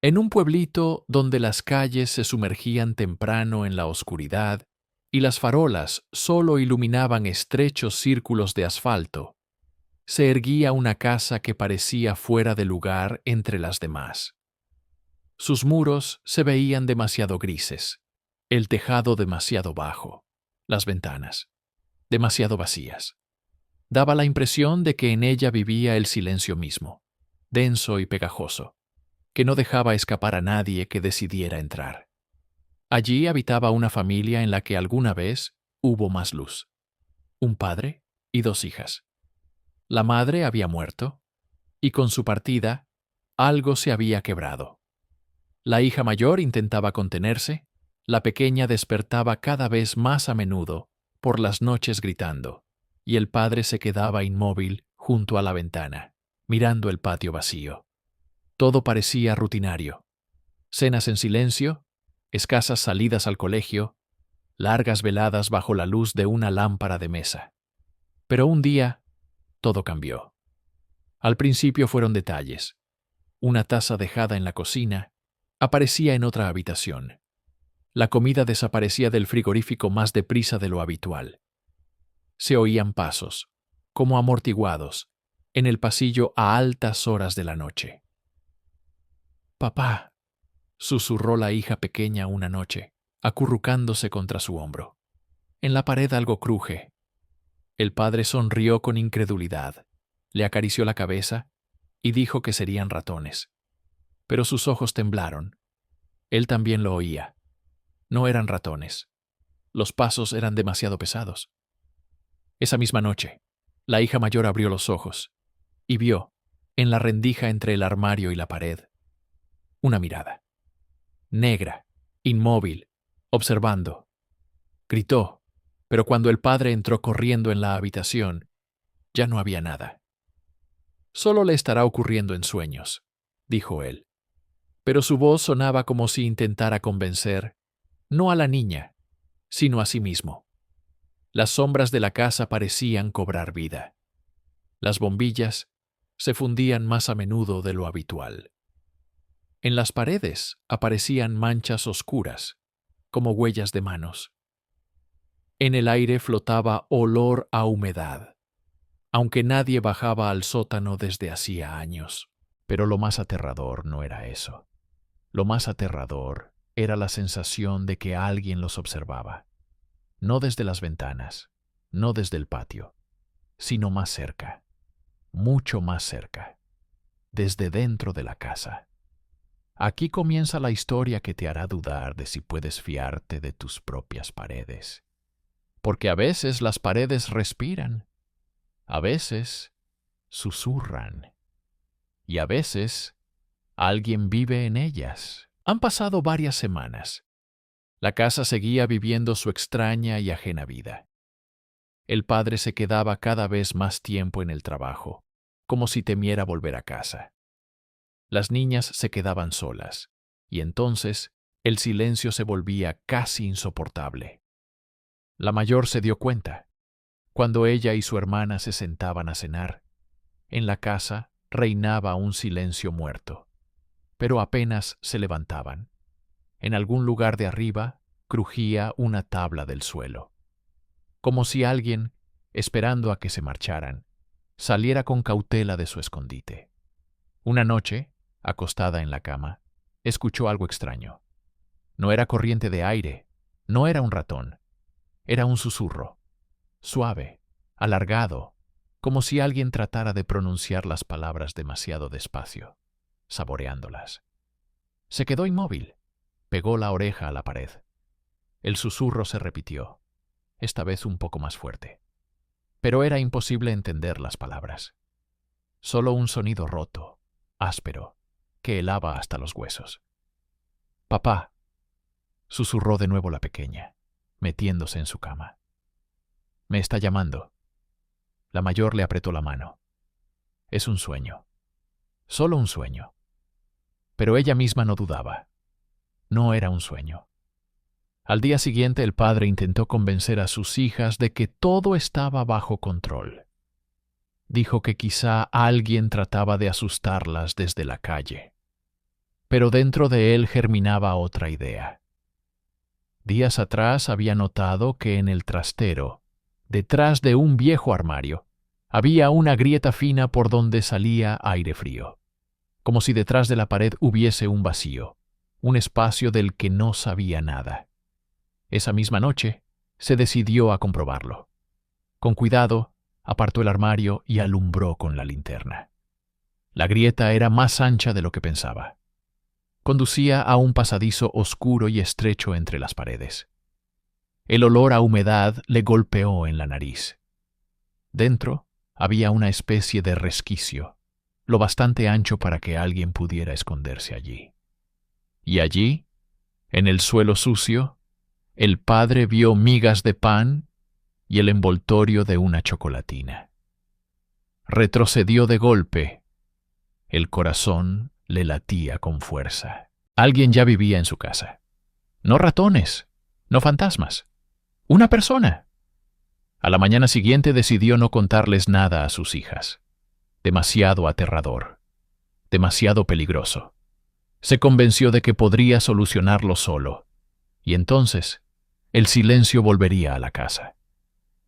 En un pueblito donde las calles se sumergían temprano en la oscuridad y las farolas solo iluminaban estrechos círculos de asfalto, se erguía una casa que parecía fuera de lugar entre las demás. Sus muros se veían demasiado grises, el tejado demasiado bajo, las ventanas demasiado vacías. Daba la impresión de que en ella vivía el silencio mismo, denso y pegajoso, que no dejaba escapar a nadie que decidiera entrar. Allí habitaba una familia en la que alguna vez hubo más luz. Un padre y dos hijas. La madre había muerto, y con su partida, algo se había quebrado. La hija mayor intentaba contenerse, la pequeña despertaba cada vez más a menudo, por las noches gritando, y el padre se quedaba inmóvil junto a la ventana, mirando el patio vacío. Todo parecía rutinario. Cenas en silencio, escasas salidas al colegio, largas veladas bajo la luz de una lámpara de mesa. Pero un día, todo cambió. Al principio fueron detalles. Una taza dejada en la cocina aparecía en otra habitación. La comida desaparecía del frigorífico más deprisa de lo habitual. Se oían pasos, como amortiguados, en el pasillo a altas horas de la noche. «Papá», susurró la hija pequeña una noche, acurrucándose contra su hombro. En la pared algo cruje. El padre sonrió con incredulidad, le acarició la cabeza y dijo que serían ratones. Pero sus ojos temblaron. Él también lo oía. No eran ratones. Los pasos eran demasiado pesados. Esa misma noche, la hija mayor abrió los ojos y vio, en la rendija entre el armario y la pared, una mirada. Negra, inmóvil, observando. Gritó, pero cuando el padre entró corriendo en la habitación, ya no había nada. «Solo le estará ocurriendo en sueños», dijo él. Pero su voz sonaba como si intentara convencer, no a la niña, sino a sí mismo. Las sombras de la casa parecían cobrar vida. Las bombillas se fundían más a menudo de lo habitual. En las paredes aparecían manchas oscuras, como huellas de manos. En el aire flotaba olor a humedad, aunque nadie bajaba al sótano desde hacía años. Pero lo más aterrador no era eso. Lo más aterrador era la sensación de que alguien los observaba. No desde las ventanas, no desde el patio, sino más cerca, mucho más cerca, desde dentro de la casa. Aquí comienza la historia que te hará dudar de si puedes fiarte de tus propias paredes. Porque a veces las paredes respiran, a veces susurran, y a veces alguien vive en ellas. Han pasado varias semanas. La casa seguía viviendo su extraña y ajena vida. El padre se quedaba cada vez más tiempo en el trabajo, como si temiera volver a casa. Las niñas se quedaban solas, y entonces el silencio se volvía casi insoportable. La mayor se dio cuenta. Cuando ella y su hermana se sentaban a cenar, en la casa reinaba un silencio muerto, pero apenas se levantaban. En algún lugar de arriba crujía una tabla del suelo, como si alguien, esperando a que se marcharan, saliera con cautela de su escondite. Una noche, acostada en la cama, escuchó algo extraño. No era corriente de aire, no era un ratón, era un susurro, suave, alargado, como si alguien tratara de pronunciar las palabras demasiado despacio, saboreándolas. Se quedó inmóvil, pegó la oreja a la pared. El susurro se repitió, esta vez un poco más fuerte. Pero era imposible entender las palabras. Solo un sonido roto, áspero, que helaba hasta los huesos. «Papá», susurró de nuevo la pequeña, metiéndose en su cama. «Me está llamando». La mayor le apretó la mano. «Es un sueño. Solo un sueño». Pero ella misma no dudaba. No era un sueño. Al día siguiente el padre intentó convencer a sus hijas de que todo estaba bajo control. Dijo que quizá alguien trataba de asustarlas desde la calle. pero dentro de él germinaba otra idea. Días atrás había notado que en el trastero, detrás de un viejo armario, había una grieta fina por donde salía aire frío, como si detrás de la pared hubiese un vacío, un espacio del que no sabía nada. Esa misma noche, se decidió a comprobarlo. Con cuidado, apartó el armario y alumbró con la linterna. La grieta era más ancha de lo que pensaba. Conducía a un pasadizo oscuro y estrecho entre las paredes. El olor a humedad le golpeó en la nariz. Dentro había una especie de resquicio, lo bastante ancho para que alguien pudiera esconderse allí. Y allí, en el suelo sucio, el padre vio migas de pan y el envoltorio de una chocolatina. Retrocedió de golpe. El corazón le latía con fuerza. Alguien ya vivía en su casa. No ratones, no fantasmas. Una persona. A la mañana siguiente decidió no contarles nada a sus hijas. Demasiado aterrador. Demasiado peligroso. Se convenció de que podría solucionarlo solo. Y entonces, el silencio volvería a la casa.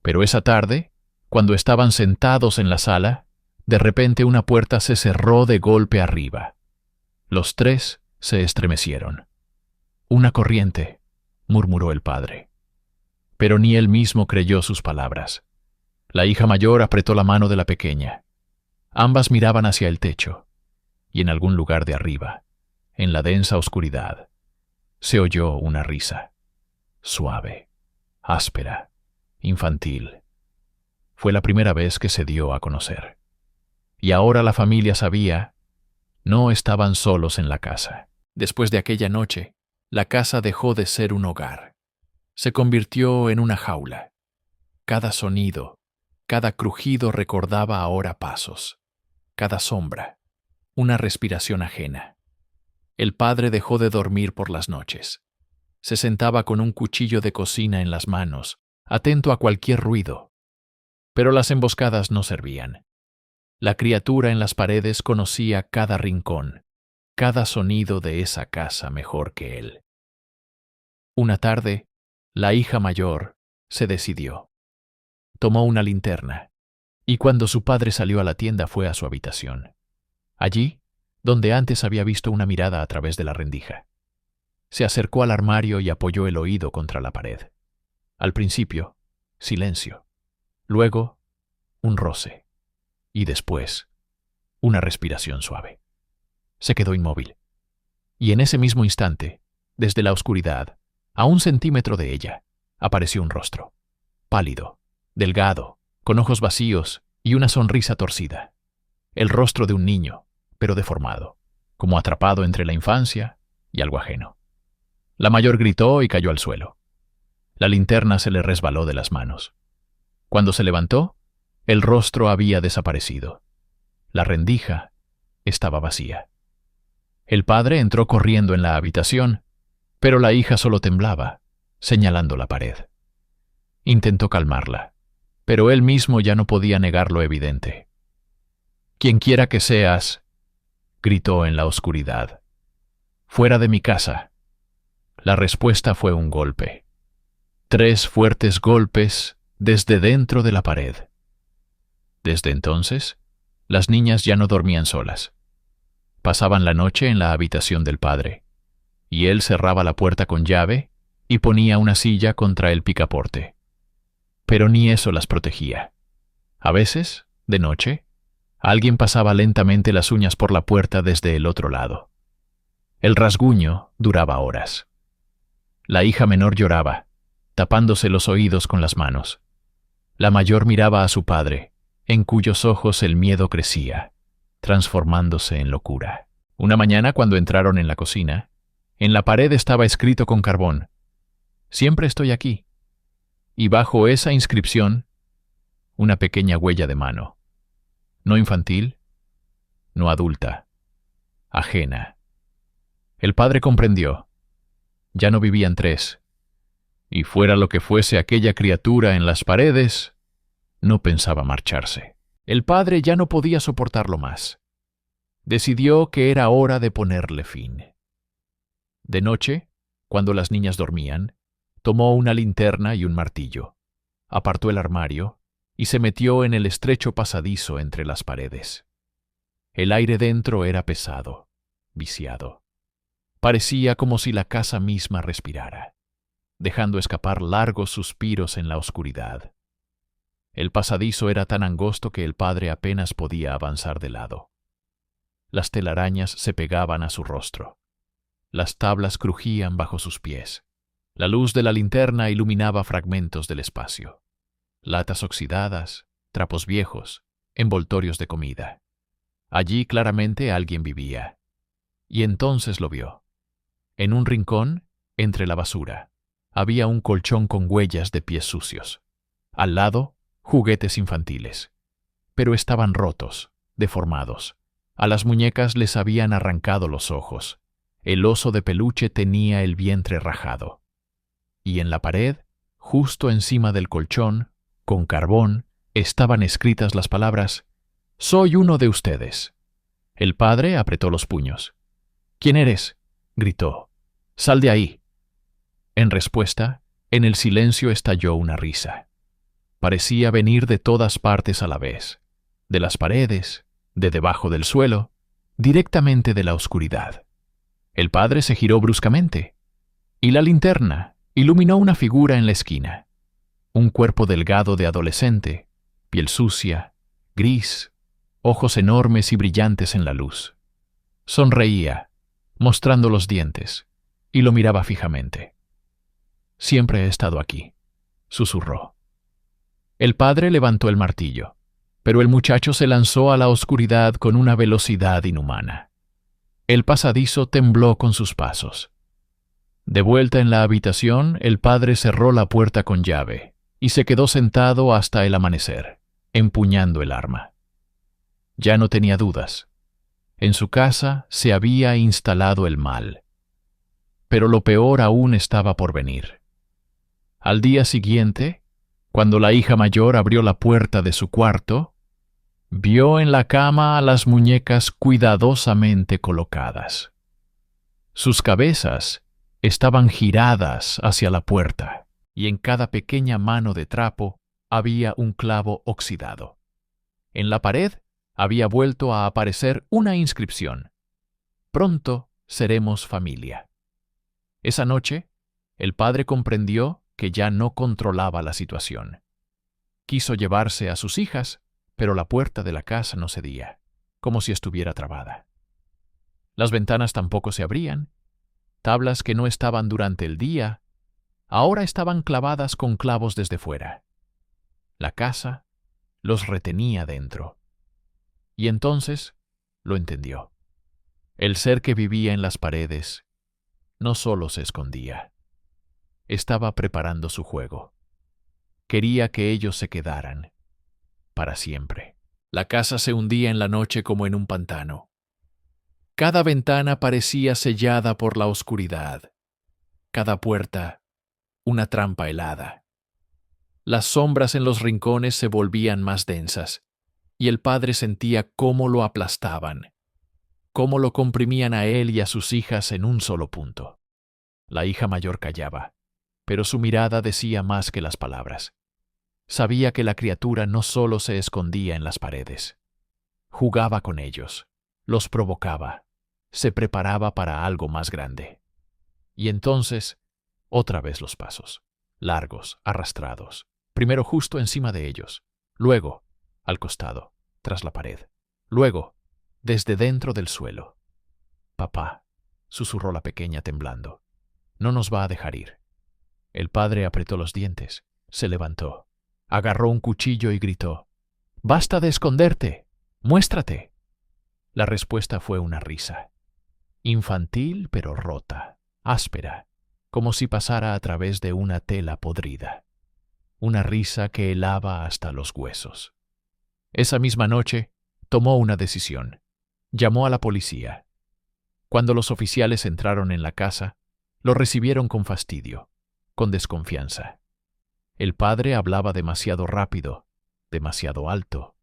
Pero esa tarde, cuando estaban sentados en la sala, de repente una puerta se cerró de golpe arriba. Los tres se estremecieron. «Una corriente», murmuró el padre. Pero ni él mismo creyó sus palabras. La hija mayor apretó la mano de la pequeña. Ambas miraban hacia el techo, y en algún lugar de arriba, en la densa oscuridad, se oyó una risa. Suave, áspera, infantil. Fue la primera vez que se dio a conocer. Y ahora la familia sabía, no estaban solos en la casa. Después de aquella noche, la casa dejó de ser un hogar. Se convirtió en una jaula. Cada sonido, cada crujido recordaba ahora pasos. Cada sombra, una respiración ajena. El padre dejó de dormir por las noches. Se sentaba con un cuchillo de cocina en las manos, atento a cualquier ruido. Pero las emboscadas no servían. La criatura en las paredes conocía cada rincón, cada sonido de esa casa mejor que él. Una tarde, la hija mayor se decidió. Tomó una linterna, y cuando su padre salió a la tienda fue a su habitación. Allí, donde antes había visto una mirada a través de la rendija. Se acercó al armario y apoyó el oído contra la pared. Al principio, silencio. Luego, un roce. Y después, una respiración suave. Se quedó inmóvil. Y en ese mismo instante, desde la oscuridad, a 1 centímetro de ella, apareció un rostro. Pálido, delgado, con ojos vacíos y una sonrisa torcida. El rostro de un niño, pero deformado, como atrapado entre la infancia y algo ajeno. La mayor gritó y cayó al suelo. La linterna se le resbaló de las manos. Cuando se levantó, el rostro había desaparecido. La rendija estaba vacía. El padre entró corriendo en la habitación, pero la hija solo temblaba, señalando la pared. Intentó calmarla, pero él mismo ya no podía negar lo evidente. «Quienquiera que seas», gritó en la oscuridad. «Fuera de mi casa». La respuesta fue un golpe. 3 fuertes golpes desde dentro de la pared. Desde entonces, las niñas ya no dormían solas. Pasaban la noche en la habitación del padre, y él cerraba la puerta con llave y ponía una silla contra el picaporte. Pero ni eso las protegía. A veces, de noche, alguien pasaba lentamente las uñas por la puerta desde el otro lado. El rasguño duraba horas. La hija menor lloraba, tapándose los oídos con las manos. La mayor miraba a su padre, en cuyos ojos el miedo crecía, transformándose en locura. Una mañana, cuando entraron en la cocina, en la pared estaba escrito con carbón: «Siempre estoy aquí». Y bajo esa inscripción, una pequeña huella de mano. No infantil, no adulta, ajena. El padre comprendió. Ya no vivían 3. Y fuera lo que fuese aquella criatura en las paredes, no pensaba marcharse. El padre ya no podía soportarlo más. Decidió que era hora de ponerle fin. De noche, cuando las niñas dormían, tomó una linterna y un martillo, apartó el armario y se metió en el estrecho pasadizo entre las paredes. El aire dentro era pesado, viciado. Parecía como si la casa misma respirara, dejando escapar largos suspiros en la oscuridad. El pasadizo era tan angosto que el padre apenas podía avanzar de lado. Las telarañas se pegaban a su rostro. Las tablas crujían bajo sus pies. La luz de la linterna iluminaba fragmentos del espacio. Latas oxidadas, trapos viejos, envoltorios de comida. Allí claramente alguien vivía. Y entonces lo vio. En un rincón, entre la basura, había un colchón con huellas de pies sucios. Al lado, juguetes infantiles. Pero estaban rotos, deformados. A las muñecas les habían arrancado los ojos. El oso de peluche tenía el vientre rajado. Y en la pared, justo encima del colchón, con carbón, estaban escritas las palabras: «Soy uno de ustedes». El padre apretó los puños. «¿Quién eres?», gritó. «Sal de ahí». En respuesta, en el silencio estalló una risa. Parecía venir de todas partes a la vez, de las paredes, de debajo del suelo, directamente de la oscuridad. El padre se giró bruscamente, y la linterna iluminó una figura en la esquina. Un cuerpo delgado de adolescente, piel sucia, gris, ojos enormes y brillantes en la luz. Sonreía, mostrando los dientes, y lo miraba fijamente. «Siempre he estado aquí», susurró. El padre levantó el martillo, pero el muchacho se lanzó a la oscuridad con una velocidad inhumana. El pasadizo tembló con sus pasos. De vuelta en la habitación, el padre cerró la puerta con llave y se quedó sentado hasta el amanecer, empuñando el arma. Ya no tenía dudas. En su casa se había instalado el mal. Pero lo peor aún estaba por venir. Al día siguiente, cuando la hija mayor abrió la puerta de su cuarto, vio en la cama a las muñecas cuidadosamente colocadas. Sus cabezas estaban giradas hacia la puerta, y en cada pequeña mano de trapo había un clavo oxidado. En la pared había vuelto a aparecer una inscripción: «Pronto seremos familia». Esa noche, el padre comprendió que ya no controlaba la situación. Quiso llevarse a sus hijas, pero la puerta de la casa no cedía, como si estuviera trabada. Las ventanas tampoco se abrían. Tablas que no estaban durante el día, ahora estaban clavadas con clavos desde fuera. La casa los retenía dentro. Y entonces lo entendió. El ser que vivía en las paredes no solo se escondía. Estaba preparando su juego. Quería que ellos se quedaran para siempre. La casa se hundía en la noche como en un pantano. Cada ventana parecía sellada por la oscuridad. Cada puerta, una trampa helada. Las sombras en los rincones se volvían más densas, y el padre sentía cómo lo aplastaban, cómo lo comprimían a él y a sus hijas en un solo punto. La hija mayor callaba, pero su mirada decía más que las palabras. Sabía que la criatura no solo se escondía en las paredes. Jugaba con ellos, los provocaba, se preparaba para algo más grande. Y entonces, otra vez los pasos, largos, arrastrados, primero justo encima de ellos, luego, al costado, tras la pared, luego, desde dentro del suelo. «Papá», susurró la pequeña temblando, «no nos va a dejar ir». El padre apretó los dientes, se levantó, agarró un cuchillo y gritó: «¡Basta de esconderte! ¡Muéstrate!». La respuesta fue una risa, infantil pero rota, áspera, como si pasara a través de una tela podrida. Una risa que helaba hasta los huesos. Esa misma noche, tomó una decisión. Llamó a la policía. Cuando los oficiales entraron en la casa, lo recibieron con fastidio, con desconfianza. El padre hablaba demasiado rápido, demasiado alto.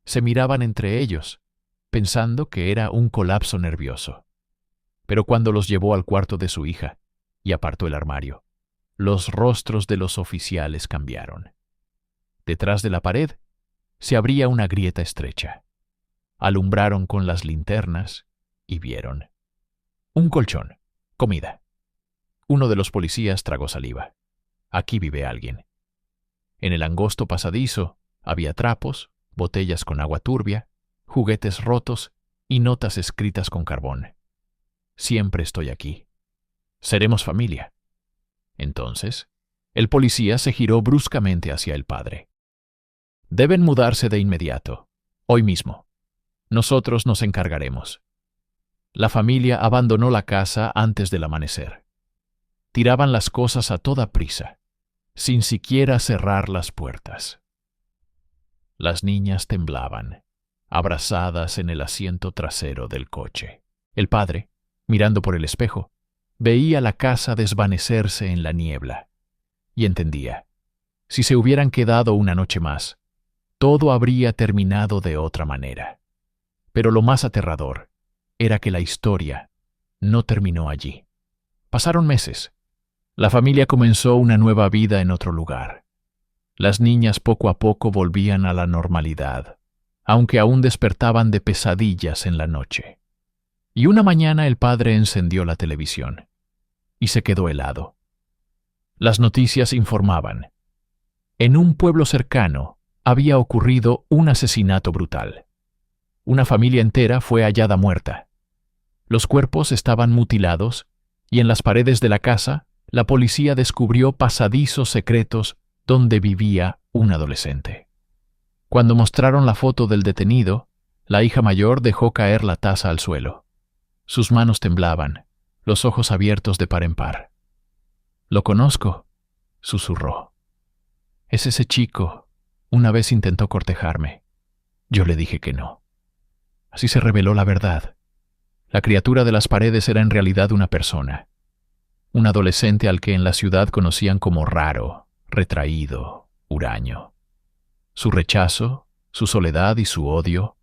Se miraban entre ellos, pensando que era un colapso nervioso. Pero cuando los llevó al cuarto de su hija y apartó el armario, los rostros de los oficiales cambiaron. Detrás de la pared se abría una grieta estrecha. Alumbraron con las linternas y vieron un colchón, comida. Uno de los policías tragó saliva. Aquí vive alguien. En el angosto pasadizo había trapos, botellas con agua turbia, juguetes rotos y notas escritas con carbón. Siempre estoy aquí. Seremos familia. Entonces, el policía se giró bruscamente hacia el padre. Deben mudarse de inmediato, hoy mismo. Nosotros nos encargaremos. La familia abandonó la casa antes del amanecer. Tiraban las cosas a toda prisa, sin siquiera cerrar las puertas. Las niñas temblaban, abrazadas en el asiento trasero del coche. El padre, mirando por el espejo, veía la casa desvanecerse en la niebla y entendía, si se hubieran quedado una noche más, todo habría terminado de otra manera. Pero lo más aterrador era que la historia no terminó allí. Pasaron meses. La familia comenzó una nueva vida en otro lugar. Las niñas poco a poco volvían a la normalidad, aunque aún despertaban de pesadillas en la noche. Y una mañana el padre encendió la televisión y se quedó helado. Las noticias informaban. En un pueblo cercano había ocurrido un asesinato brutal. Una familia entera fue hallada muerta. Los cuerpos estaban mutilados y en las paredes de la casa la policía descubrió pasadizos secretos donde vivía un adolescente. Cuando mostraron la foto del detenido, la hija mayor dejó caer la taza al suelo. Sus manos temblaban, los ojos abiertos de par en par. «Lo conozco», susurró. «Es ese chico. Una vez intentó cortejarme. Yo le dije que no». Así se reveló la verdad. La criatura de las paredes era en realidad una persona. Un adolescente al que en la ciudad conocían como raro, retraído, huraño. Su rechazo, su soledad y su odio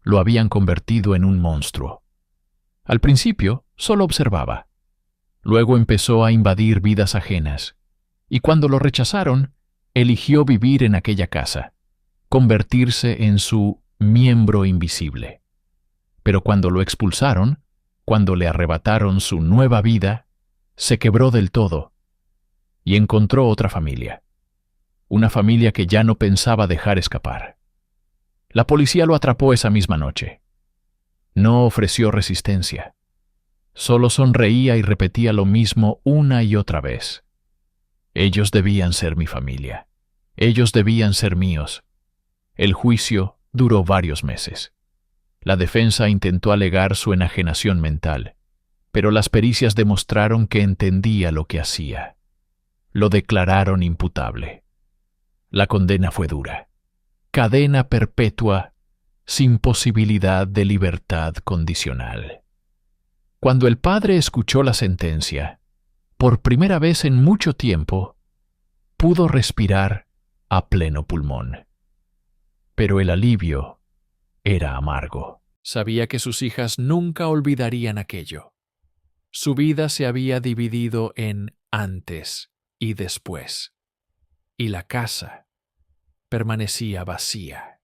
lo habían convertido en un monstruo. Al principio solo observaba. Luego empezó a invadir vidas ajenas, y cuando lo rechazaron, eligió vivir en aquella casa, convertirse en su miembro invisible. Pero cuando lo expulsaron, cuando le arrebataron su nueva vida, se quebró del todo y encontró otra familia. Una familia que ya no pensaba dejar escapar. La policía lo atrapó esa misma noche. No ofreció resistencia. Solo sonreía y repetía lo mismo una y otra vez. Ellos debían ser mi familia. Ellos debían ser míos. El juicio duró varios meses. La defensa intentó alegar su enajenación mental, pero las pericias demostraron que entendía lo que hacía. Lo declararon imputable. La condena fue dura. Cadena perpetua sin posibilidad de libertad condicional. Cuando el padre escuchó la sentencia, por primera vez en mucho tiempo, pudo respirar a pleno pulmón. Pero el alivio era amargo. Sabía que sus hijas nunca olvidarían aquello. Su vida se había dividido en antes y después, y la casa permanecía vacía.